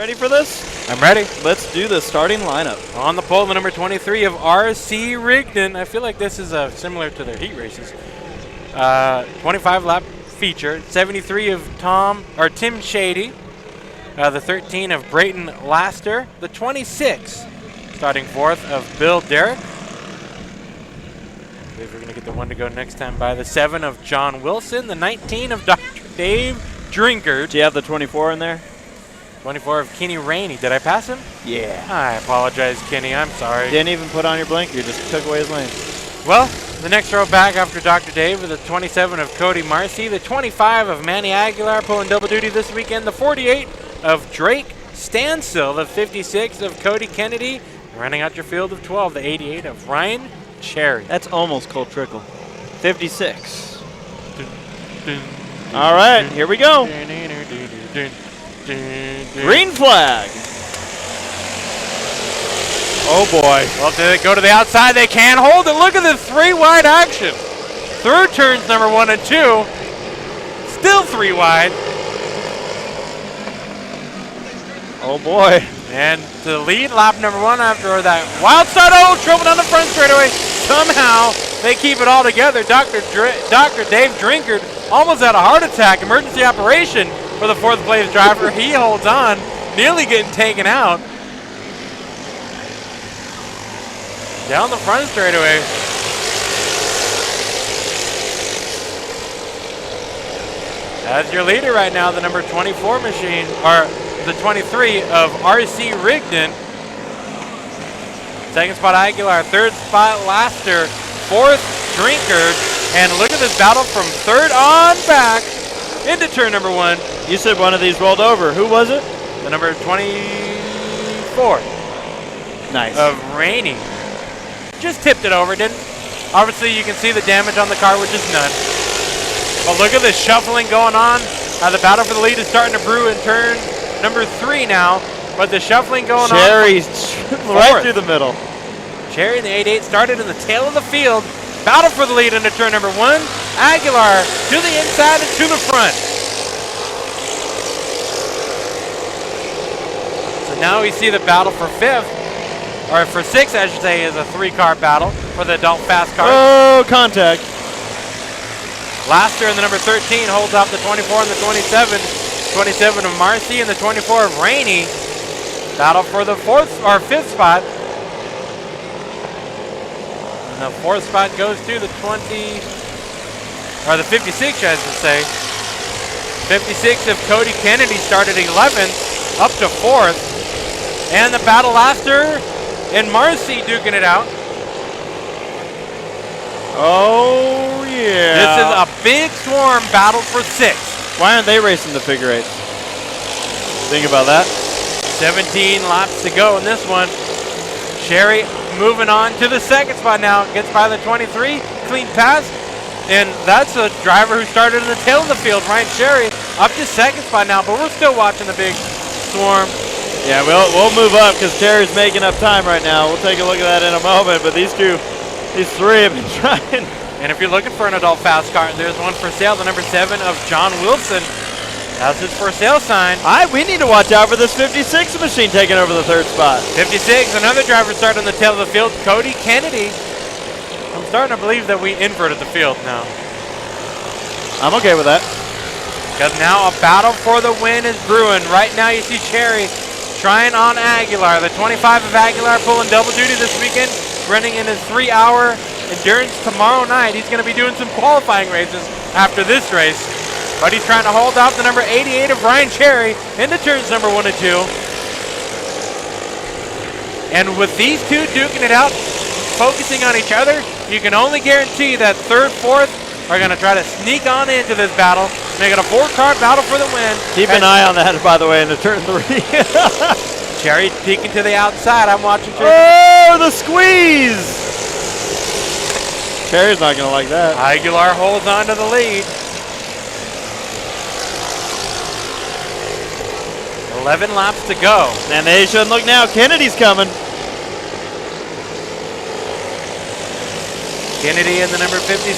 ready for this? I'm ready. Let's do the starting lineup. On the pole, the number 23 of RC Rigdon. I feel like this is similar to their heat races. 25 lap feature. 73 of Tim Shady. The 13 of Brayton Laster. The 26, starting fourth, of Bill Derrick. I believe we're going to get the one to go next time by. The 7 of John Wilson. The 19 of Dr. Dave Drinkard. Do you have the 24 in there? 24 of Kenny Rainey. Did I pass him? Yeah. I apologize, Kenny. I'm sorry. Didn't even put on your blinker. You just took away his lane. Well, the next row back after Dr. Dave with the 27 of Cody Marcy. The 25 of Manny Aguilar pulling double duty this weekend. The 48 of Drake Stansel. The 56 of Cody Kennedy. Running out your field of 12. The 88 of Ryan Cherry. That's almost Cole Trickle. 56. All right, here we go. Green flag. Oh boy. Well, if they go to the outside, they can't hold it. Look at the 3 wide action. Through turns number 1 and 2. Still 3 wide. Oh boy. And to lead lap number 1 after that wild start. Oh, trouble down the front straightaway. Somehow they keep it all together. Dr. Dave Drinkard almost had a heart attack. Emergency operation for the 4th place driver. He holds on, nearly getting taken out. Down the front straightaway. As your leader right now, the number 24 machine, or the 23 of RC Rigdon. 2nd spot Aguilar, 3rd spot Laster, 4th Drinkard, and look at this battle from 3rd on back into turn number 1. You said one of these rolled over. Who was it? The number 24. Nice. Of Rainey. Just tipped it over, didn't? Obviously, you can see the damage on the car, which is none. But look at the shuffling going on. The battle for the lead is starting to brew in turn number 3 now. But the shuffling going on. Cherry's right through the middle. Cherry in the 8-8 started in the tail of the field. Battle for the lead into turn number 1. Aguilar to the inside and to the front. So now we see the battle for 5th, or for 6th, I should say, is a 3-car battle for the adult fast car. Oh, contact. Laster in the number 13 holds off the 24 and the 27. 27 of Marcy and the 24 of Rainey. Battle for the 5th spot. And the 4th spot goes to the 56, I should say. 56 of Cody Kennedy started 11th, up to 4th. And the battle Laster and Marcy duking it out. Oh, yeah. This is a big swarm battle for 6th. Why aren't they racing the figure 8? Think about that. 17 laps to go in this one. Cherry moving on to the 2nd spot now. Gets by the 23. Clean pass. And that's a driver who started in the tail of the field, Ryan Cherry, up to 2nd spot now. But we're still watching the big swarm. Yeah, we'll move up because Cherry's making up time right now. We'll take a look at that in a moment. But these 3 have been trying. And if you're looking for an adult fast car, there's one for sale. The number 7 of John Wilson. That's his for sale sign. We need to watch out for this 56 machine taking over the 3rd spot. 56, another driver started on the tail of the field, Cody Kennedy. I'm starting to believe that we inverted the field now. I'm okay with that. Because now a battle for the win is brewing. Right now you see Cherry trying on Aguilar. The 25 of Aguilar pulling double duty this weekend, running in his 3-hour endurance tomorrow night. He's going to be doing some qualifying races after this race. But he's trying to hold off the number 88 of Ryan Cherry into turns number 1 and 2. And with these two duking it out, focusing on each other, you can only guarantee that 3rd, 4th are going to try to sneak on into this battle, make it a 4-car battle for the win. Keep an eye on that, by the way, into turn 3. Cherry peeking to the outside. I'm watching Cherry. Oh, the squeeze! Cherry's not going to like that. Aguilar holds on to the lead. 11 laps to go. And they shouldn't look now. Kennedy's coming. Kennedy in the number 56.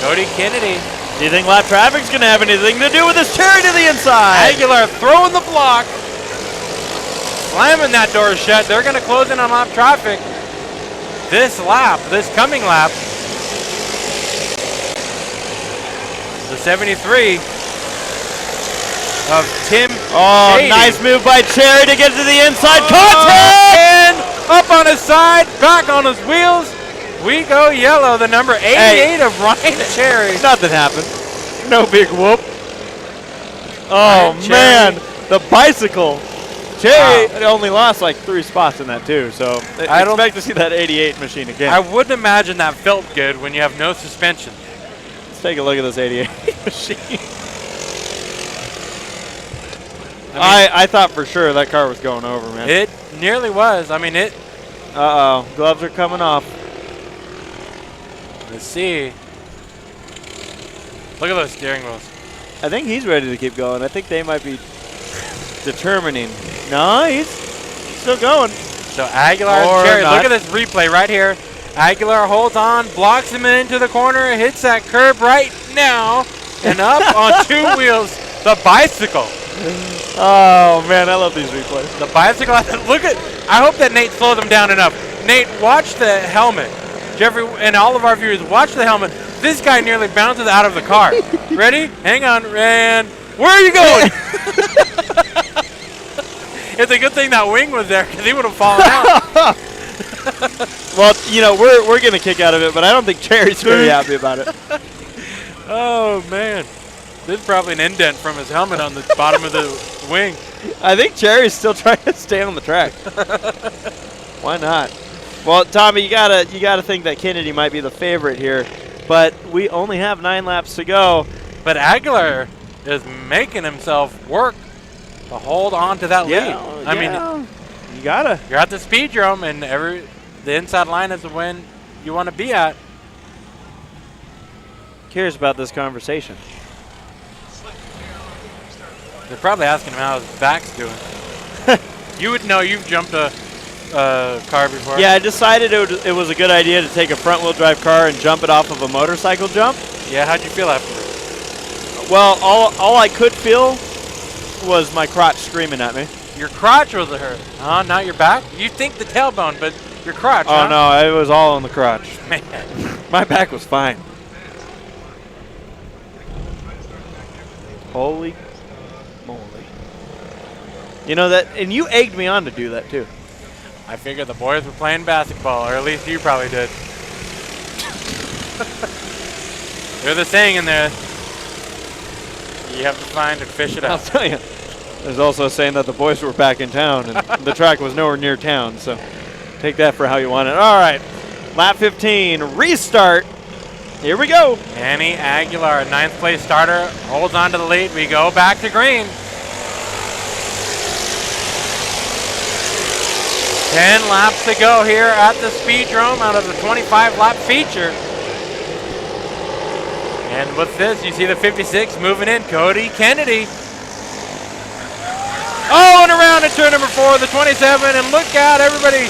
Cody Kennedy. Do you think lap traffic's going to have anything to do with this Cherry to the inside? Aguilar throwing the block. slamming that door shut. They're going to close in on lap traffic this lap, this coming lap. The 73 of Tim. Oh, Shady. nice move by Cherry to get to the inside. Contact! And up on his side, back on his wheels. We go yellow, the number 88 of Ryan Cherry. Nothing happened. No big whoop. Oh, Ryan man. Cherry. The bicycle. Cherry only lost like 3 spots in that, too. So I don't expect to see that 88 machine again. I wouldn't imagine that felt good when you have no suspension. Let's take a look at this 88 machine. I thought for sure that car was going over, man. It nearly was. I mean, it. Uh-oh. Gloves are coming off. Let's see. Look at those steering wheels. I think he's ready to keep going. I think they might be determining. No, he's still going. So Aguilar and Or Cherry, not. look at this replay right here. Aguilar holds on, blocks him into the corner, hits that curb right now, and up on 2 wheels. The bicycle. Oh, man, I love these replays. The bicycle. Look at. I hope that Nate slowed him down enough. Nate, watch the helmet. Jeffrey and all of our viewers, watch the helmet. This guy nearly bounces out of the car. Ready? Hang on. And where are you going? It's a good thing that wing was there because he would have fallen out. Well, you know, we're going to kick out of it, but I don't think Cherry's very happy about it. Oh, man. There's probably an indent from his helmet on the bottom of the wing. I think Cherry's still trying to stay on the track. Why not? Well, Tommy, you gotta think that Kennedy might be the favorite here, but we only have 9 laps to go. But Aguilar is making himself work to hold on to that lead. I mean, you gotta. you're at the Speedrome, and the inside line is the win you want to be at. Curious about this conversation. They're probably asking him how his back's doing. You would know. You've jumped a car before. Yeah, I decided it was a good idea to take a front-wheel drive car and jump it off of a motorcycle jump. Yeah, how'd you feel afterwards? Well, all I could feel was my crotch screaming at me. Your crotch was a hurt. Not your back? You think the tailbone, but your crotch, Oh, no, it was all on the crotch. Man. My back was fine. Holy moly. You know that, and you egged me on to do that, too. I figured the boys were playing basketball, or at least you probably did. There's a saying in there. You have to find and fish it I'll out. tell you. There's also a saying that the boys were back in town, and the track was nowhere near town, so take that for how you want it. All right, lap 15, restart. Here we go. Annie Aguilar, 9th place starter, holds on to the lead. We go back to green. 10 laps to go here at the Speedrome out of the 25-lap feature. And with this, you see the 56 moving in, Cody Kennedy. Oh, and around in turn number 4, the 27, and look out, everybody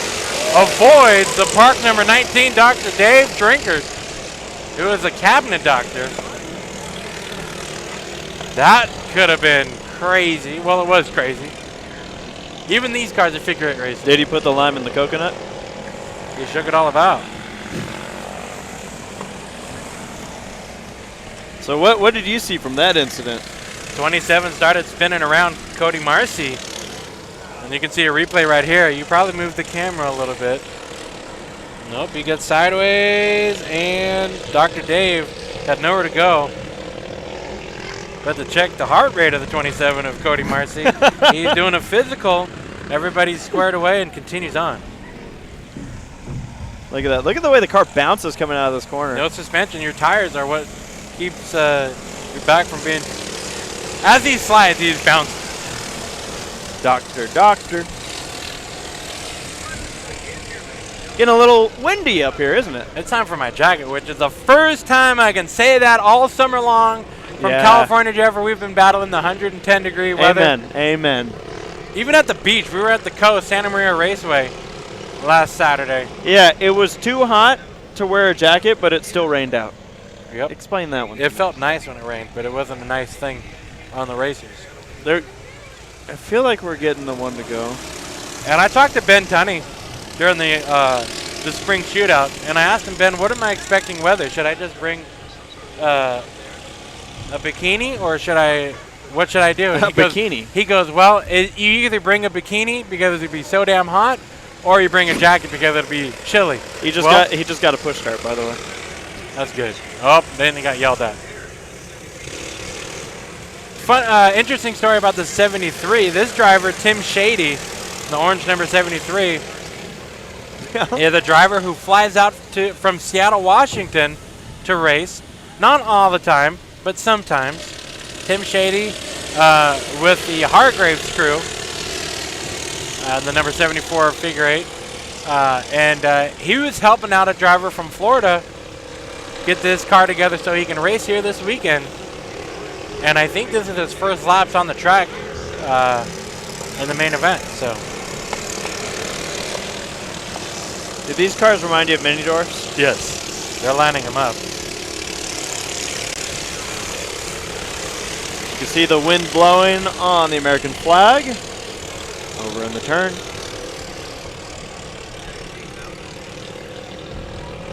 avoids the park number 19, Dr. Dave Drinkers, who is a cabinet doctor. That could have been crazy. Well, it was crazy. Even these cars are figure-8 racing. Did he put the lime in the coconut? He shook it all about. So what did you see from that incident? 27 started spinning around Cody Marcy. And you can see a replay right here. You probably moved the camera a little bit. Nope, he got sideways, and Dr. Dave had nowhere to go. But to check the heart rate of the 27 of Cody Marcy, he's doing a physical. Everybody's squared away and continues on. Look at that. Look at the way the car bounces coming out of this corner. No suspension. Your tires are what keeps your back from being... As he slides, he's bouncing. Doctor. Getting a little windy up here, isn't it? It's time for my jacket, which is the first time I can say that all summer long. From California, Jeffrey, we've been battling the 110-degree weather. Amen. Even at the beach, we were at the coast, Santa Maria Raceway, last Saturday. Yeah, it was too hot to wear a jacket, but it still rained out. Yep. Explain that one. It felt nice when it rained, but it wasn't a nice thing on the racers. I feel like we're getting the one to go. And I talked to Ben Tunney during the spring shootout, and I asked him, Ben, what am I expecting weather? Should I just bring a bikini, or what should I do? And Bikini. He goes, well, you either bring a bikini because it'd be so damn hot, or you bring a jacket because it'll be chilly. He just got a push start, by the way. That's good. Oh, then he got yelled at. Fun, interesting story about the 73. This driver, Tim Shady, the orange number 73, is a driver who flies out from Seattle, Washington to race. Not all the time, but sometimes. Tim Shady with the Hargraves crew, the number 74 figure 8. And he was helping out a driver from Florida get this car together so he can race here this weekend. And I think this is his first laps on the track in the main event. So, did these cars remind you of mini dwarfs? Yes, they're lining them up. You can see the wind blowing on the American flag over in the turn.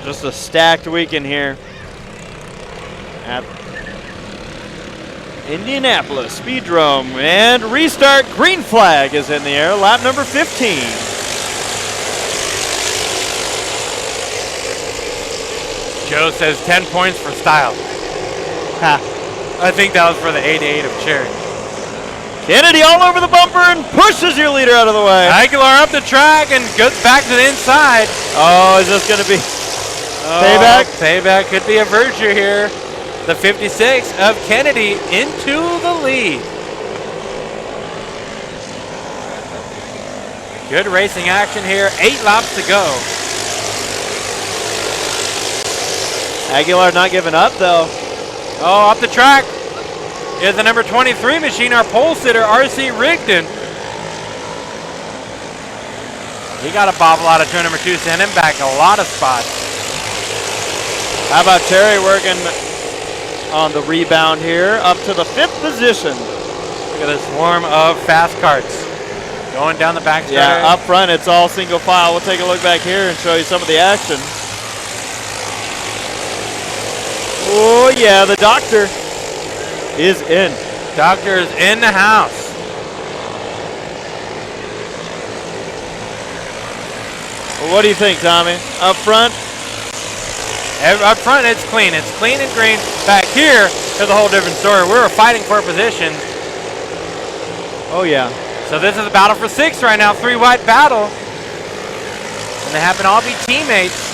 Just a stacked weekend here at Indianapolis Speedrome, and restart. Green flag is in the air. Lap number 15. Joe says 10 points for style. Ha. I think that was for the 88 of Cherry. Kennedy all over the bumper and pushes your leader out of the way. Aguilar up the track and goes back to the inside. Oh, is this going to be payback? Payback could be a virtue here. The 56 of Kennedy into the lead. Good racing action here. 8 laps to go. Aguilar not giving up, though. Oh, up the track is the number 23 machine, our pole sitter, R.C. Rigdon. He got a bobble out of turn number 2, sent him back a lot of spots. How about Terry working on the rebound here, up to the 5th position. Look at this swarm of Faskarts going down the back. Yeah, up front it's all single file. We'll take a look back here and show you some of the action. Oh yeah, the doctor is in. Doctor is in the house. Well, what do you think, Tommy? Up front? Up front, it's clean. It's clean and green. Back here, there's a whole different story. We were fighting for position. Oh, yeah. So this is a battle for 6 right now, 3-wide battle. And they happen to all be teammates.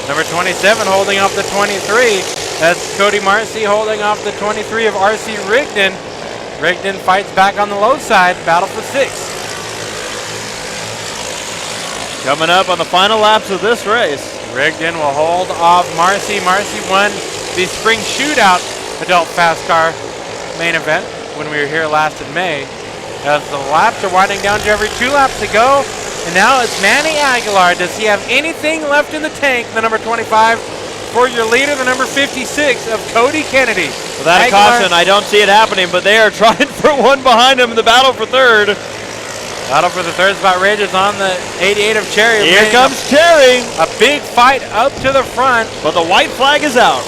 Number 27 holding off the 23. That's Cody Marcy holding off the 23 of R.C. Rigdon. Rigdon fights back on the low side, battle for 6. Coming up on the final laps of this race. Rigdon will hold off Marcy. Marcy won the spring shootout adult fast car main event when we were here last in May. As the laps are winding down to every 2 laps to go. And now it's Manny Aguilar. Does he have anything left in the tank, the number 25, for your leader, the number 56 of Cody Kennedy? Without a caution, I don't see it happening, but they are trying for one behind him in the battle for 3rd. Battle for the 3rd spot rages on the 88 of Cherry. Here comes Cherry. A big fight up to the front. But the white flag is out.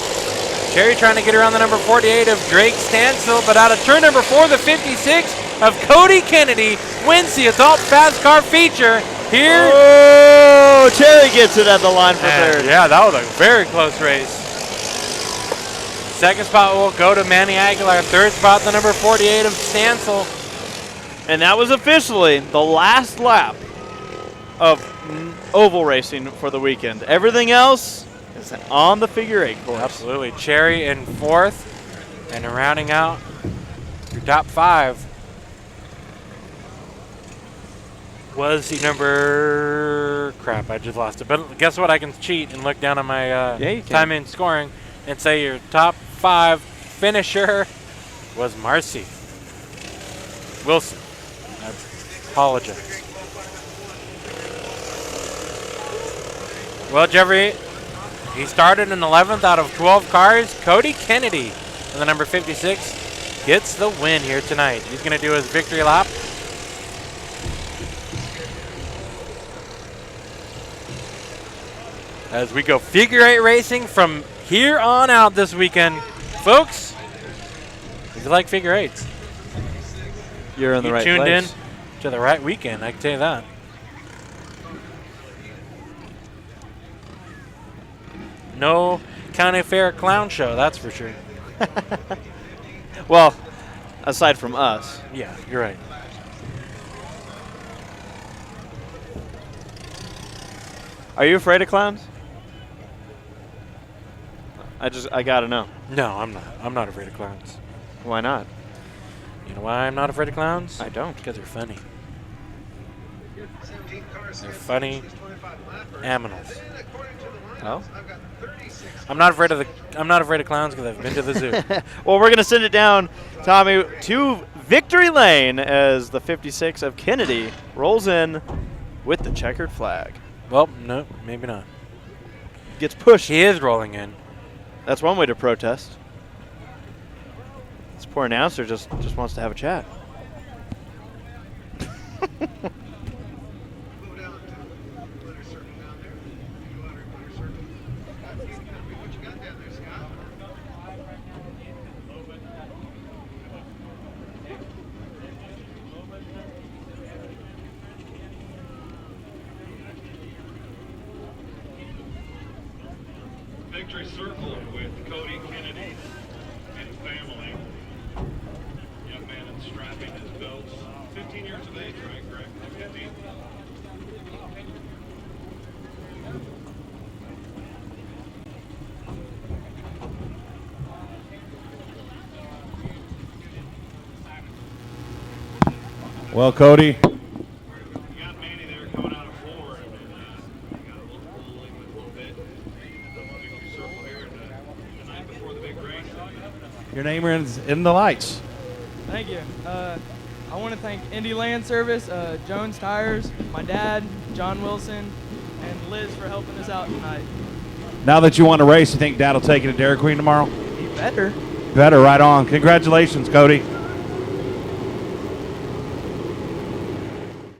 Cherry trying to get around the number 48 of Drake Stansel, but out of turn number 4, the 56 of Cody Kennedy wins the Adult Fast Car Feature here. Oh, Cherry gets it at the line for 3rd. Yeah, that was a very close race. 2nd spot will go to Manny Aguilar. 3rd spot, the number 48 of Stansel. And that was officially the last lap of oval racing for the weekend. Everything else is on the figure 8 course. Absolutely. Cherry in 4th, and rounding out your top 5 was the number... Crap, I just lost it. But guess what? I can cheat and look down on my time in scoring and say your top 5 finisher was Marcy Wilson. I apologize. Well, Jeffrey, he started in 11th out of 12 cars. Cody Kennedy, the number 56, gets the win here tonight. He's going to do his victory lap. As we go figure 8 racing from here on out this weekend. Folks, if you like figure 8s, you're in the right place. You tuned in to the right weekend, I can tell you that. No county fair clown show, that's for sure. Well, aside from us. Yeah, you're right. Are you afraid of clowns? I gotta know. No, I'm not. I'm not afraid of clowns. Why not? You know why I'm not afraid of clowns? I don't. Because they're funny. They're funny animals. Oh. I'm not afraid of clowns because I've been to the zoo. Well, we're gonna send it down, Tommy, to victory lane as the 56 of Kennedy rolls in with the checkered flag. Well, no, maybe not. Gets pushed. He is rolling in. That's one way to protest. This poor announcer just wants to have a chat. Victory circle with Cody Kennedy and family. Young man in strapping his belts. 15 years of age, right, Greg? 15. Well, Cody, You got Manny there coming out of floor, and you got a little rolling with a little bit. Victory circle here the night before the big race. your name is in the lights. Thank you. I want to thank Indy Land Service, Jones Tires, my dad, John Wilson, and Liz for helping us out tonight. Now that you want to race, you think Dad will take you to Dairy Queen tomorrow? He better. Better, right on. Congratulations, Cody.